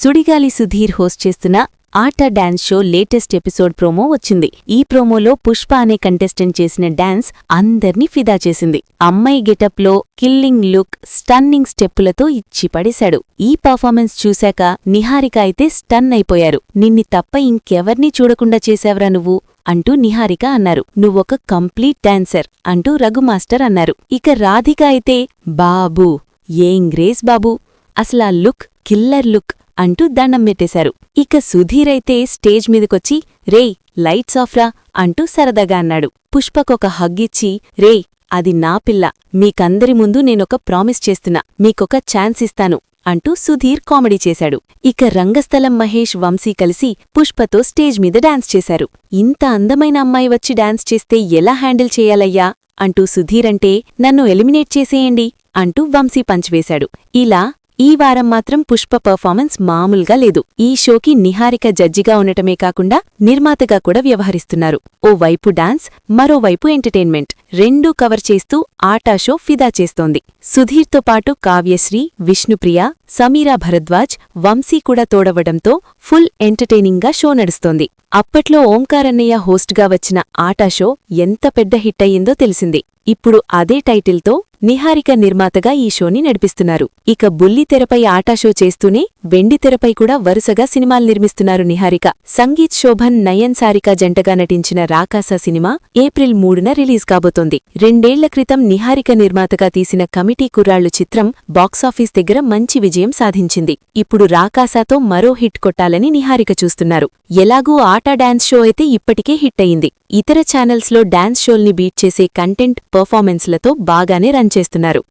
Sudigali Sudheer host చేస్తున్న ఆట dance show latest episode promo వచ్చింది. ఈ ప్రోమోలో పుష్ప అనే కంటెస్టెంట్ చేసిన డాన్స్ అందర్నీ ఫిదా చేసింది. అమ్మాయి గెటప్లో కిల్లింగ్ లుక్, స్టన్నింగ్ స్టెప్పులతో ఇచ్చి పడేశాడు. ఈ పర్ఫార్మెన్స్ చూశాక నిహారిక అయితే స్టన్ అయిపోయారు. నిన్ని తప్ప ఇంకెవర్నీ చూడకుండా చేశావ్రా నువ్వు అంటూ నిహారిక అన్నారు. నువ్వొక కంప్లీట్ డాన్సర్ అంటూ రఘుమాస్టర్ అన్నారు. ఇక రాధిక అయితే బాబూ ఏం గ్రేస్ బాబూ, అసలా లుక్ కిల్లర్ లుక్ అంటూ దండం పెట్టేశారు. ఇక సుధీర్ అయితే స్టేజ్ మీదకొచ్చి రేయ్ లైట్స్ ఆఫ్రా అంటూ సరదాగా అన్నాడు. పుష్పకొక హగ్గిచ్చి రేయ్ అది నా పిల్ల, మీకందరి ముందు నేనొక ప్రామిస్ చేస్తున్నా, మీకొక ఛాన్స్ ఇస్తాను అంటూ సుధీర్ కామెడీ చేశాడు. ఇక రంగస్థలం మహేష్, వంశీ కలిసి పుష్పతో స్టేజ్ మీద డాన్స్ చేశారు. ఇంత అందమైన అమ్మాయి వచ్చి డాన్స్ చేస్తే ఎలా హ్యాండిల్ చేయాలయ్యా అంటూ సుధీర్ అంటే నన్ను ఎలిమినేట్ చేసేయండి అంటూ వంశీ పంచివేశాడు. ఇలా ఈ వారం మాత్రం పుష్ప పర్ఫార్మెన్స్ మామూలుగా లేదు. ఈ షోకి నిహారిక జడ్జిగా ఉండటమే కాకుండా నిర్మాతగా కూడా వ్యవహరిస్తున్నారు. ఓ వైపు డాన్స్, మరోవైపు ఎంటర్టైన్మెంట్ రెండూ కవర్ చేస్తూ ఆటా షో ఫిదా చేస్తోంది. సుధీర్తో పాటు కావ్యశ్రీ, విష్ణుప్రియ, సమీరా భరద్వాజ్, వంశీ కూడా తోడవడంతో ఫుల్ ఎంటర్టైనింగ్గా షో నడుస్తోంది. అప్పట్లో ఓంకారన్నయ్య హోస్ట్గా వచ్చిన ఆటా షో ఎంత పెద్ద హిట్ అయ్యిందో తెలిసింది. ఇప్పుడు అదే టైటిల్తో నిహారిక నిర్మాతగా ఈ షోని నడిపిస్తున్నారు. ఇక బుల్లితెరపై ఆటా షో చేస్తూనే వెండితెరపై కూడా వరుసగా సినిమాలు నిర్మిస్తున్నారు నిహారిక. సంగీత్ శోభన్, నయన్ సారిక జంటగా నటించిన రాకాస సినిమా ఏప్రిల్ 3న రిలీజ్ కాబోతోంది. 2 ఏళ్ల క్రితం నిహారిక నిర్మాతగా తీసిన కమిటీ కుర్రాళ్లు చిత్రం బాక్సాఫీస్ దగ్గర మంచి విజయం సాధించింది. ఇప్పుడు రాకాసాతో మరో హిట్ కొట్టాలని నిహారిక చూస్తున్నారు. ఎలాగూ ఆటా డాన్స్ షో అయితే ఇప్పటికే హిట్ అయింది. ఇతర ఛానల్స్లో డాన్స్ షోల్ని బీట్ చేసే కంటెంట్, పర్ఫార్మెన్స్లతో బాగానే రన్ చేస్తున్నారు.